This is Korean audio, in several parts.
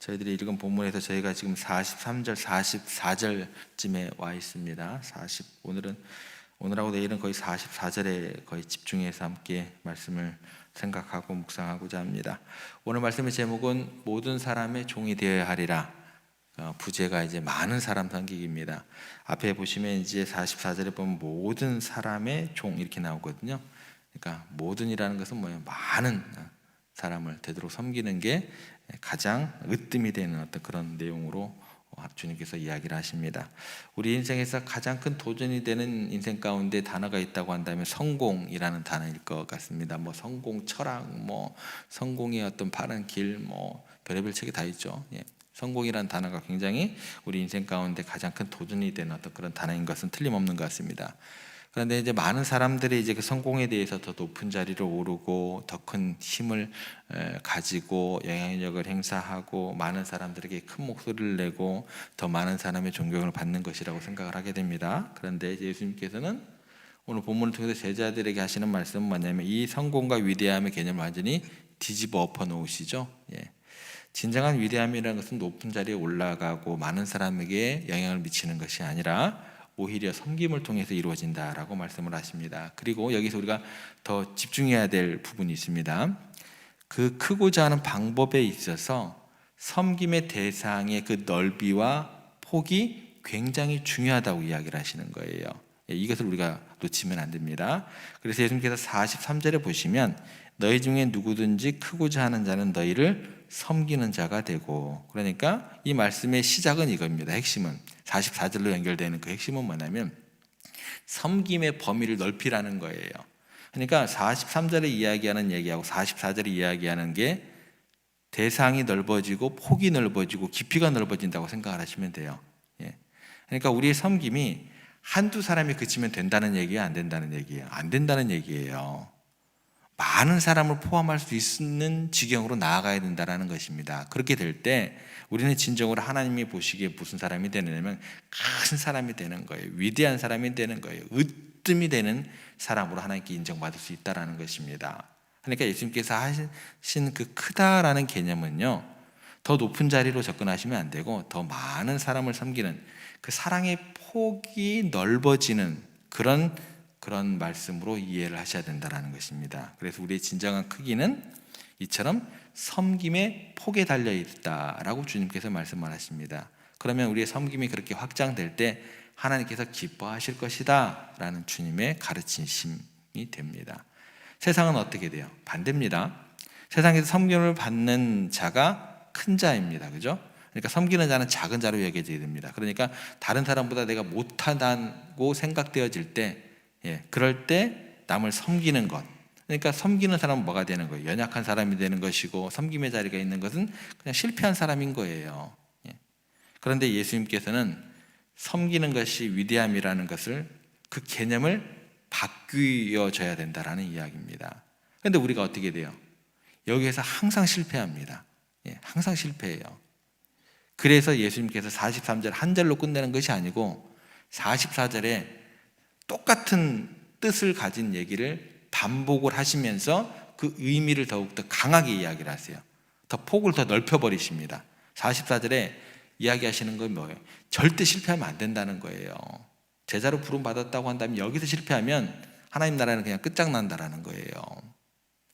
저희들이 읽은 본문에서 저희가 지금 43절, 44절쯤에 와 있습니다. 오늘하고 내일은 거의 44절에 거의 집중해서 함께 말씀을 생각하고 묵상하고자 합니다. 오늘 말씀의 제목은 모든 사람의 종이 되어야 하리라. 부제가 이제 많은 사람 섬기기입니다. 앞에 보시면 이제 44절에 보면 모든 사람의 종 이렇게 나오거든요. 그러니까 모든이라는 것은 뭐예요? 많은 사람을 되도록 섬기는 게 가장 으뜸이 되는 어떤 그런 내용으로 주님께서 이야기를 하십니다. 우리 인생에서 가장 큰 도전이 되는 인생 가운데 단어가 있다고 한다면 성공이라는 단어일 것 같습니다. 뭐 성공 철학, 뭐 성공의 어떤 바른 길, 뭐 별의별 책이 다 있죠. 성공이라는 단어가 굉장히 우리 인생 가운데 가장 큰 도전이 되는 어떤 그런 단어인 것은 틀림없는 것 같습니다. 그런데 이제 많은 사람들이 이제 그 성공에 대해서 더 높은 자리로 오르고 더 큰 힘을 가지고 영향력을 행사하고 많은 사람들에게 큰 목소리를 내고 더 많은 사람의 존경을 받는 것이라고 생각을 하게 됩니다. 그런데 예수님께서는 오늘 본문을 통해서 제자들에게 하시는 말씀은 뭐냐면 이 성공과 위대함의 개념을 완전히 뒤집어 엎어 놓으시죠. 진정한 위대함이라는 것은 높은 자리에 올라가고 많은 사람에게 영향을 미치는 것이 아니라 오히려 섬김을 통해서 이루어진다라고 말씀을 하십니다. 그리고 여기서 우리가 더 집중해야 될 부분이 있습니다. 그 크고자 하는 방법에 있어서 섬김의 대상의 그 넓이와 폭이 굉장히 중요하다고 이야기를 하시는 거예요. 이것을 우리가 놓치면 안 됩니다. 그래서 예수님께서 43절에 보시면 너희 중에 누구든지 크고자 하는 자는 너희를 섬기는 자가 되고, 그러니까 이 말씀의 시작은 이겁니다. 핵심은 44절로 연결되는 그 핵심은 뭐냐면 섬김의 범위를 넓히라는 거예요. 그러니까 43절에 이야기하는 얘기하고 44절에 이야기하는 게 대상이 넓어지고 폭이 넓어지고 깊이가 넓어진다고 생각을 하시면 돼요. 그러니까 우리의 섬김이 한두 사람이 그치면 된다는 얘기예요? 안 된다는 얘기예요? 안 된다는 얘기예요. 많은 사람을 포함할 수 있는 지경으로 나아가야 된다는 것입니다. 그렇게 될 때 우리는 진정으로 하나님이 보시기에 무슨 사람이 되느냐면 큰 사람이 되는 거예요. 위대한 사람이 되는 거예요. 으뜸이 되는 사람으로 하나님께 인정받을 수 있다는 것입니다. 그러니까 예수님께서 하신 그 크다라는 개념은요, 더 높은 자리로 접근하시면 안 되고 더 많은 사람을 섬기는 그 사랑의 폭이 넓어지는 그런 말씀으로 이해를 하셔야 된다는 것입니다. 그래서 우리의 진정한 크기는 이처럼 섬김의 폭에 달려있다라고 주님께서 말씀을 하십니다. 그러면 우리의 섬김이 그렇게 확장될 때 하나님께서 기뻐하실 것이다 라는 주님의 가르치심이 됩니다. 세상은 어떻게 돼요? 반대입니다. 세상에서 섬김을 받는 자가 큰 자입니다. 그죠? 그러니까 섬기는 자는 작은 자로 여겨져야 됩니다. 그러니까 다른 사람보다 내가 못하다고 생각되어질 때, 그럴 때 남을 섬기는 것, 그러니까 섬기는 사람은 뭐가 되는 거예요? 연약한 사람이 되는 것이고 섬김의 자리가 있는 것은 그냥 실패한 사람인 거예요. 그런데 예수님께서는 섬기는 것이 위대함이라는 것을 그 개념을 바뀌어져야 된다라는 이야기입니다. 그런데 우리가 어떻게 돼요? 여기에서 항상 실패합니다. 항상 실패해요. 그래서 예수님께서 43절 한 절로 끝내는 것이 아니고 44절에 똑같은 뜻을 가진 얘기를 반복을 하시면서 그 의미를 더욱더 강하게 이야기를 하세요. 더 폭을 더 넓혀버리십니다. 44절에 이야기하시는 건 뭐예요? 절대 실패하면 안 된다는 거예요. 제자로 부름받았다고 한다면 여기서 실패하면 하나님 나라는 그냥 끝장난다라는 거예요.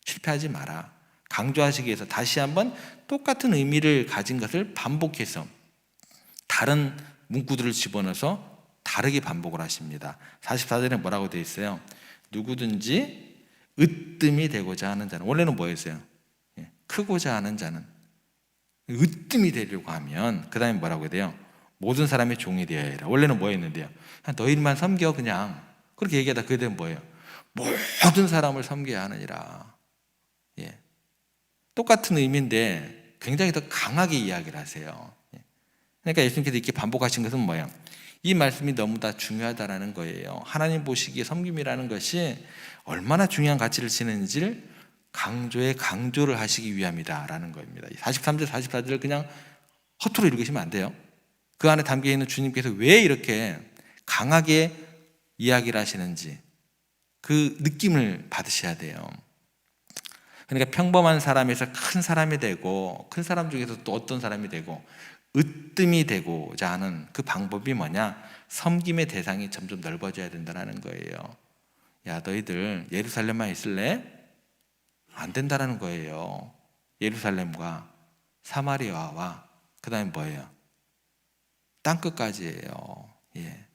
실패하지 마라. 강조하시기 위해서 다시 한번 똑같은 의미를 가진 것을 반복해서 다른 문구들을 집어넣어서 다르게 반복을 하십니다. 44절에 뭐라고 되어 있어요? 누구든지 으뜸이 되고자 하는 자는, 원래는 뭐였어요? 크고자 하는 자는, 으뜸이 되려고 하면 그 다음에 뭐라고 해야 돼요? 모든 사람의 종이 되어야 해라. 원래는 뭐였는데요? 너희만 섬겨, 그냥 그렇게 얘기하다 그게 되면 뭐예요? 모든 사람을 섬겨야 하느니라. 똑같은 의미인데 굉장히 더 강하게 이야기를 하세요. 그러니까 예수님께서 이렇게 반복하신 것은 뭐예요? 이 말씀이 너무나 중요하다는 거예요. 하나님 보시기에 섬김이라는 것이 얼마나 중요한 가치를 지니는지를 강조를 하시기 위함이다라는 겁니다. 43절, 44절을 그냥 허투루 읽으시면 안 돼요. 그 안에 담겨있는 주님께서 왜 이렇게 강하게 이야기를 하시는지 그 느낌을 받으셔야 돼요. 그러니까 평범한 사람에서 큰 사람이 되고, 큰 사람 중에서 또 어떤 사람이 되고 으뜸이 되고자 하는 그 방법이 뭐냐? 섬김의 대상이 점점 넓어져야 된다는 거예요. 야, 너희들 예루살렘만 있을래? 안 된다라는 거예요. 예루살렘과 사마리아와 그 다음에 뭐예요? 땅끝까지예요. 예.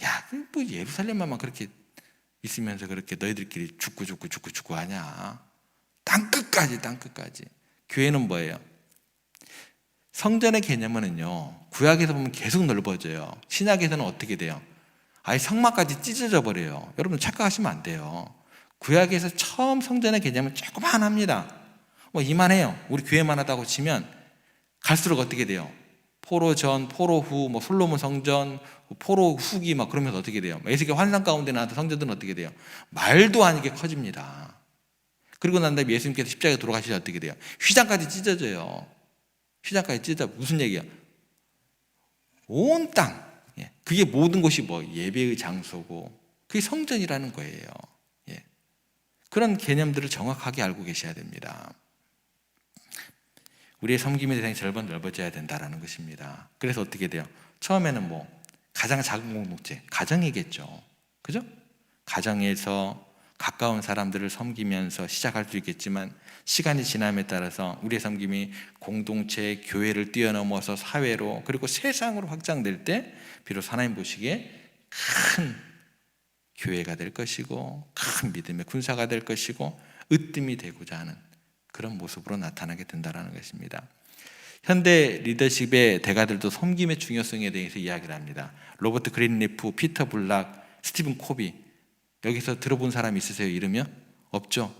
야, 뭐 예루살렘만 그렇게 있으면서 그렇게 너희들끼리 죽고 하냐? 땅끝까지. 교회는 뭐예요? 성전의 개념은요, 구약에서 보면 계속 넓어져요. 신약에서는 어떻게 돼요? 아예 성막까지 찢어져 버려요. 여러분 착각하시면 안 돼요. 구약에서 처음 성전의 개념은 조그만합니다. 뭐 이만해요. 우리 교회만 하다고 치면 갈수록 어떻게 돼요? 포로 전, 포로 후, 뭐 솔로몬 성전, 포로 후기 막 그러면서 어떻게 돼요? 에스겔 환상 가운데 나왔던 성전들은 어떻게 돼요? 말도 아니게 커집니다. 그리고 난 다음에 예수님께서 십자가에 돌아가시자 어떻게 돼요? 휘장까지 찢어져요. 휘장까지 찢어. 무슨 얘기야? 온 땅. 그게 모든 것이 뭐 예배의 장소고 그게 성전이라는 거예요. 그런 개념들을 정확하게 알고 계셔야 됩니다. 우리의 섬김의 대상이 절반 넓어져야 된다는 것입니다. 그래서 어떻게 돼요? 처음에는 뭐 가장 작은 공동체, 가정이겠죠. 그죠? 가정에서 가까운 사람들을 섬기면서 시작할 수 있겠지만 시간이 지남에 따라서 우리의 섬김이 공동체, 교회를 뛰어넘어서 사회로 그리고 세상으로 확장될 때 비로소 하나님 보시기에 큰 교회가 될 것이고 큰 믿음의 군사가 될 것이고 으뜸이 되고자 하는 그런 모습으로 나타나게 된다는 것입니다. 현대 리더십의 대가들도 섬김의 중요성에 대해서 이야기를 합니다. 로버트 그린리프, 피터 블락, 스티븐 코비, 여기서 들어본 사람 있으세요? 이름이요? 없죠?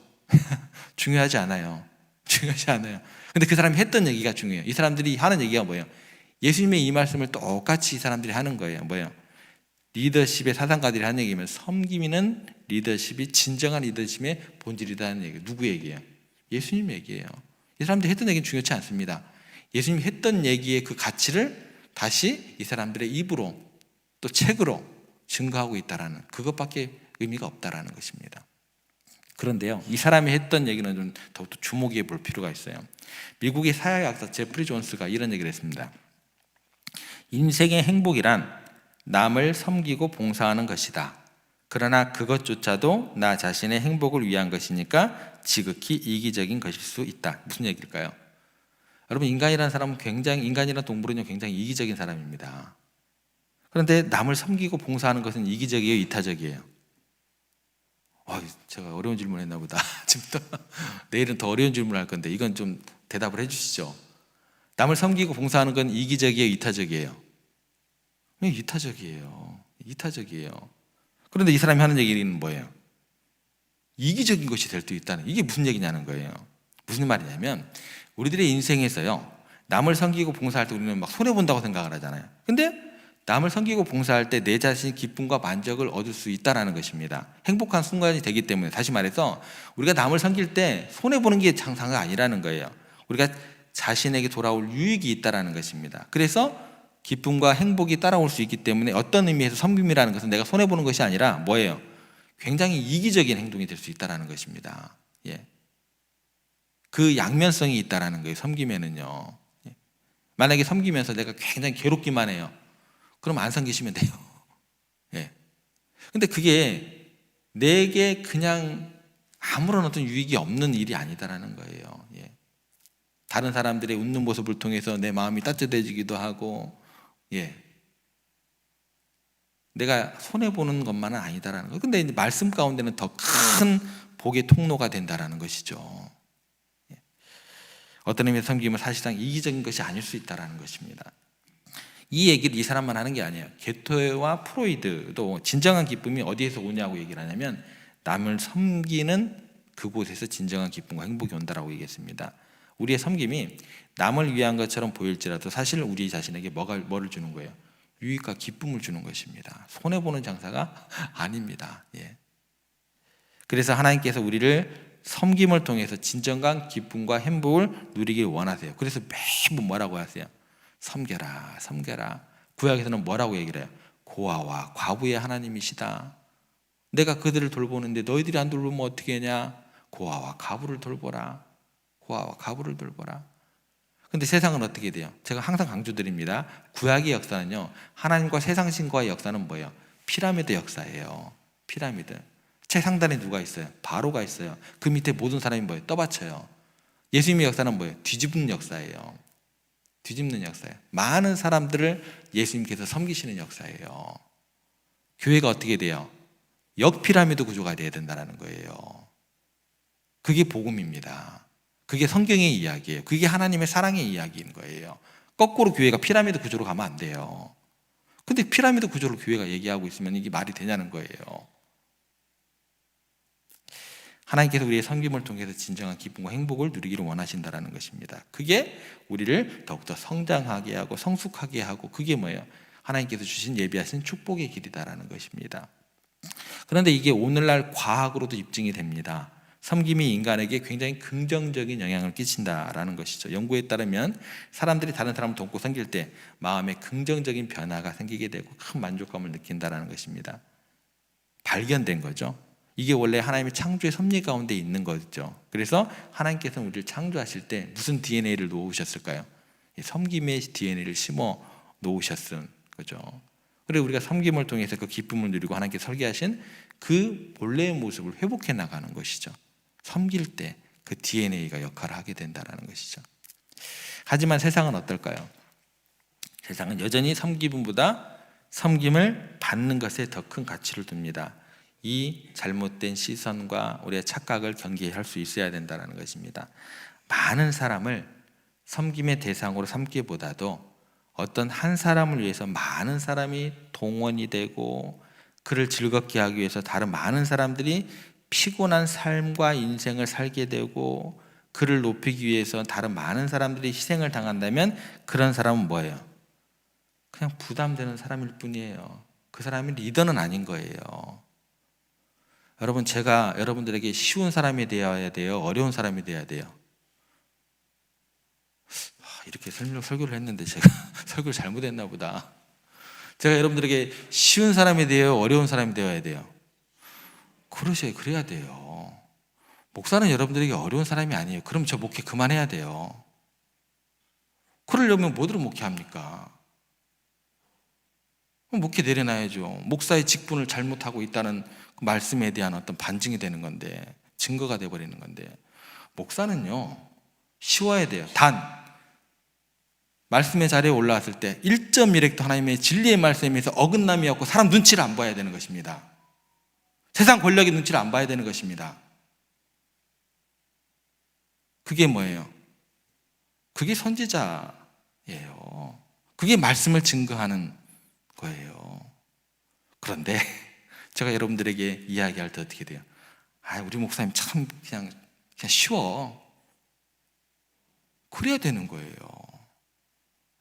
중요하지 않아요. 근데 그 사람이 했던 얘기가 중요해요. 이 사람들이 하는 얘기가 뭐예요? 예수님의 이 말씀을 똑같이 이 사람들이 하는 거예요. 뭐예요? 리더십의 사상가들이 하는 얘기면 섬김이는 리더십이 진정한 리더십의 본질이라는 얘기예요. 누구 얘기예요? 예수님 얘기예요. 이 사람들이 했던 얘기는 중요치 않습니다. 예수님이 했던 얘기의 그 가치를 다시 이 사람들의 입으로 또 책으로 증거하고 있다라는 그것밖에 의미가 없다라는 것입니다. 그런데요, 이 사람이 했던 얘기는 좀 더욱더 주목해 볼 필요가 있어요. 미국의 사회학자 제프리 존스가 이런 얘기를 했습니다. 인생의 행복이란 남을 섬기고 봉사하는 것이다. 그러나 그것조차도 나 자신의 행복을 위한 것이니까 지극히 이기적인 것일 수 있다. 무슨 얘기일까요? 여러분, 인간이라는 사람은 인간이라는 동물은요, 굉장히 이기적인 사람입니다. 그런데 남을 섬기고 봉사하는 것은 이기적이에요, 이타적이에요? 제가 어려운 질문 했나 보다. 내일은 더 어려운 질문을 할 건데 이건 좀 대답을 해주시죠. 남을 섬기고 봉사하는 건 이기적이에요, 이타적이에요? 이타적이에요. 그런데 이 사람이 하는 얘기는 뭐예요? 이기적인 것이 될 수 있다는, 이게 무슨 얘기냐는 거예요. 무슨 말이냐면 우리들의 인생에서요, 남을 섬기고 봉사할 때 우리는 막 손해본다고 생각을 하잖아요. 근데 남을 섬기고 봉사할 때 내 자신이 기쁨과 만족을 얻을 수 있다는 것입니다. 행복한 순간이 되기 때문에, 다시 말해서 우리가 남을 섬길 때 손해보는 게 장사가 아니라는 거예요. 우리가 자신에게 돌아올 유익이 있다는 것입니다. 그래서 기쁨과 행복이 따라올 수 있기 때문에 어떤 의미에서 섬김이라는 것은 내가 손해보는 것이 아니라 뭐예요? 굉장히 이기적인 행동이 될 수 있다는 것입니다. 그 양면성이 있다는 거예요. 섬김에는요. 만약에 섬기면서 내가 굉장히 괴롭기만 해요. 그럼 안 섬기시면 돼요. 근데 그게 내게 그냥 아무런 어떤 유익이 없는 일이 아니다라는 거예요. 다른 사람들의 웃는 모습을 통해서 내 마음이 따뜻해지기도 하고, 내가 손해보는 것만은 아니다라는 거예요. 근데 이제 말씀 가운데는 더 큰 복의 통로가 된다라는 것이죠. 어떤 의미에서 섬김은 사실상 이기적인 것이 아닐 수 있다라는 것입니다. 이 얘기를 이 사람만 하는 게 아니에요. 게토와 프로이드도 진정한 기쁨이 어디에서 오냐고 얘기를 하냐면 남을 섬기는 그곳에서 진정한 기쁨과 행복이 온다라고 얘기했습니다. 우리의 섬김이 남을 위한 것처럼 보일지라도 사실 우리 자신에게 뭐를 주는 거예요? 유익과 기쁨을 주는 것입니다. 손해보는 장사가 아닙니다. 그래서 하나님께서 우리를 섬김을 통해서 진정한 기쁨과 행복을 누리길 원하세요. 그래서 매번 뭐라고 하세요? 섬겨라. 구약에서는 뭐라고 얘기를 해요? 고아와 과부의 하나님이시다. 내가 그들을 돌보는데 너희들이 안 돌보면 어떻게 하냐? 고아와 가부를 돌보라. 고아와 가부를 돌보라. 근데 세상은 어떻게 돼요? 제가 항상 강조드립니다. 구약의 역사는요, 하나님과 세상 신과의 역사는 뭐예요? 피라미드 역사예요. 피라미드. 최상단에 누가 있어요? 바로가 있어요. 그 밑에 모든 사람이 뭐예요? 떠받쳐요. 예수님의 역사는 뭐예요? 뒤집는 역사예요. 뒤집는 역사예요. 많은 사람들을 예수님께서 섬기시는 역사예요. 교회가 어떻게 돼요? 역피라미드 구조가 돼야 된다는 거예요. 그게 복음입니다. 그게 성경의 이야기예요. 그게 하나님의 사랑의 이야기인 거예요. 거꾸로 교회가 피라미드 구조로 가면 안 돼요. 근데 피라미드 구조로 교회가 얘기하고 있으면 이게 말이 되냐는 거예요. 하나님께서 우리의 섬김을 통해서 진정한 기쁨과 행복을 누리기를 원하신다는 것입니다. 그게 우리를 더욱더 성장하게 하고 성숙하게 하고, 그게 뭐예요? 하나님께서 주신 예비하신 축복의 길이다라는 것입니다. 그런데 이게 오늘날 과학으로도 입증이 됩니다. 섬김이 인간에게 굉장히 긍정적인 영향을 끼친다라는 것이죠. 연구에 따르면 사람들이 다른 사람을 돕고 섬길 때 마음에 긍정적인 변화가 생기게 되고 큰 만족감을 느낀다라는 것입니다. 발견된 거죠. 이게 원래 하나님의 창조의 섭리 가운데 있는 거죠. 그래서 하나님께서는 우리를 창조하실 때 무슨 DNA를 놓으셨을까요? 섬김의 DNA를 심어 놓으셨은 거죠. 그리고 우리가 섬김을 통해서 그 기쁨을 누리고 하나님께 설계하신 그 본래의 모습을 회복해 나가는 것이죠. 섬길 때 그 DNA가 역할을 하게 된다는 것이죠. 하지만 세상은 어떨까요? 세상은 여전히 섬김보다 섬김을 받는 것에 더 큰 가치를 둡니다. 이 잘못된 시선과 우리의 착각을 경계할 수 있어야 된다는 것입니다. 많은 사람을 섬김의 대상으로 삼기보다도 어떤 한 사람을 위해서 많은 사람이 동원이 되고 그를 즐겁게 하기 위해서 다른 많은 사람들이 피곤한 삶과 인생을 살게 되고 그를 높이기 위해서 다른 많은 사람들이 희생을 당한다면 그런 사람은 뭐예요? 그냥 부담되는 사람일 뿐이에요. 그 사람이 리더는 아닌 거예요. 여러분, 제가 여러분들에게 쉬운 사람이 되어야 돼요? 어려운 사람이 되어야 돼요? 이렇게 설교를 했는데 제가 설교를 잘못했나 보다. 제가 여러분들에게 쉬운 사람이 되어요? 어려운 사람이 되어야 돼요? 그래야 돼요. 목사는 여러분들에게 어려운 사람이 아니에요. 그럼 저 목회 그만해야 돼요. 그러려면 뭐들을 목회합니까? 목회 내려놔야죠. 목사의 직분을 잘못하고 있다는 그 말씀에 대한 어떤 반증이 되는 건데, 증거가 돼버리는 건데, 목사는요 쉬워야 돼요. 단 말씀의 자리에 올라왔을 때 1.1획도 하나님의 진리의 말씀에서 어긋남이 없고 사람 눈치를 안 봐야 되는 것입니다. 세상 권력의 눈치를 안 봐야 되는 것입니다. 그게 뭐예요? 그게 선지자예요. 그게 말씀을 증거하는 거예요. 그런데 제가 여러분들에게 이야기할 때 어떻게 돼요? 우리 목사님 참 그냥 쉬워. 그래야 되는 거예요.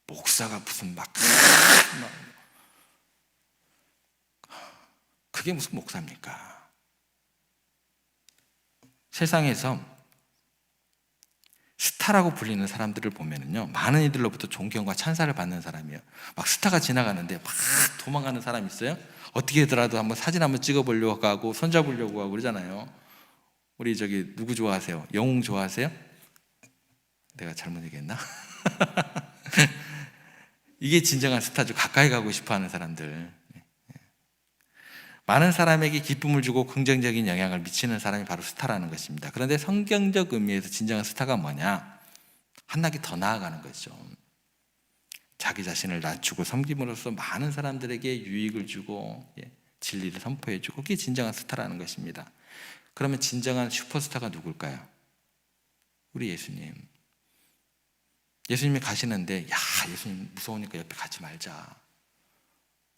목사가 무슨 그게 무슨 목사입니까? 세상에서 스타라고 불리는 사람들을 보면은요, 많은 이들로부터 존경과 찬사를 받는 사람이에요. 막 스타가 지나가는데 막 도망가는 사람 있어요? 어떻게 하더라도 한번 사진 한번 찍어보려고 하고 손잡으려고 하고 그러잖아요. 우리 누구 좋아하세요? 영웅 좋아하세요? 내가 잘못 얘기했나? 이게 진정한 스타죠. 가까이 가고 싶어하는 사람들. 많은 사람에게 기쁨을 주고 긍정적인 영향을 미치는 사람이 바로 스타라는 것입니다. 그런데 성경적 의미에서 진정한 스타가 뭐냐? 한 단계 더 나아가는 거죠. 자기 자신을 낮추고 섬김으로써 많은 사람들에게 유익을 주고 진리를 선포해주고, 그게 진정한 스타라는 것입니다. 그러면 진정한 슈퍼스타가 누굴까요? 우리 예수님. 예수님이 가시는데 예수님 무서우니까 옆에 가지 말자.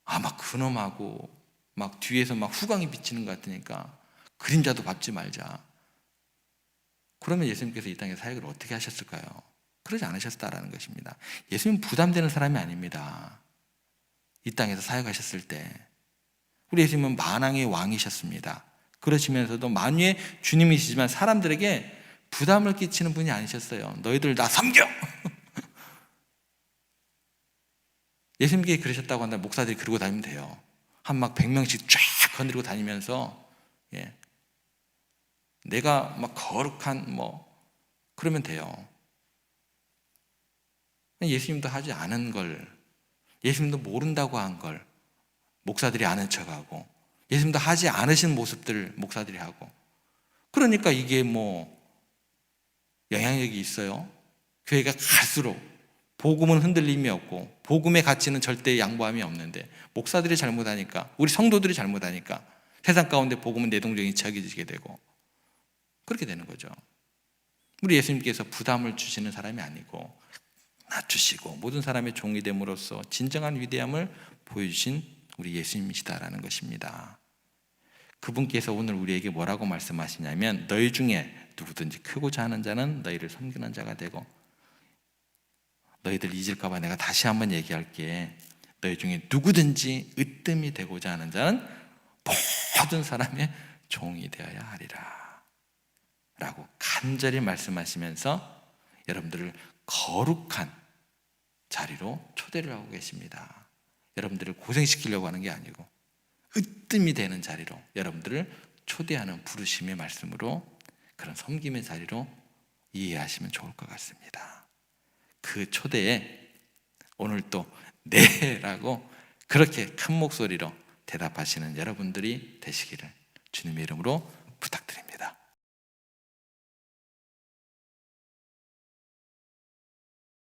막 그놈하고 막 뒤에서 막 후광이 비치는 것 같으니까 그림자도 밟지 말자. 그러면 예수님께서 이 땅의 사역을 어떻게 하셨을까요? 그러지 않으셨다라는 것입니다. 예수님 부담되는 사람이 아닙니다. 이 땅에서 사역하셨을 때 우리 예수님은 만왕의 왕이셨습니다. 그러시면서도 만유의 주님이시지만 사람들에게 부담을 끼치는 분이 아니셨어요. 너희들 나 섬겨! 예수님께 그러셨다고 한다면 목사들이 그러고 다니면 돼요. 한 막 100명씩 쫙 건드리고 다니면서 내가 막 거룩한 그러면 돼요. 예수님도 하지 않은 걸, 예수님도 모른다고 한 걸 목사들이 아는 척하고, 예수님도 하지 않으신 모습들 목사들이 하고, 그러니까 이게 영향력이 있어요. 교회가 갈수록 복음은 흔들림이 없고 복음의 가치는 절대 양보함이 없는데, 목사들이 잘못하니까, 우리 성도들이 잘못하니까 세상 가운데 복음은 내동적인 처해지게 되고 그렇게 되는 거죠. 우리 예수님께서 부담을 주시는 사람이 아니고 낮추시고 모든 사람의 종이 됨으로써 진정한 위대함을 보여주신 우리 예수님이시다라는 것입니다. 그분께서 오늘 우리에게 뭐라고 말씀하시냐면, 너희 중에 누구든지 크고자 하는 자는 너희를 섬기는 자가 되고, 너희들 잊을까 봐 내가 다시 한번 얘기할게. 너희 중에 누구든지 으뜸이 되고자 하는 자는 모든 사람의 종이 되어야 하리라 라고 간절히 말씀하시면서 여러분들을 거룩한 자리로 초대를 하고 계십니다. 여러분들을 고생시키려고 하는 게 아니고 으뜸이 되는 자리로 여러분들을 초대하는 부르심의 말씀으로, 그런 섬김의 자리로 이해하시면 좋을 것 같습니다. 그 초대에 오늘 또 네라고 그렇게 큰 목소리로 대답하시는 여러분들이 되시기를 주님의 이름으로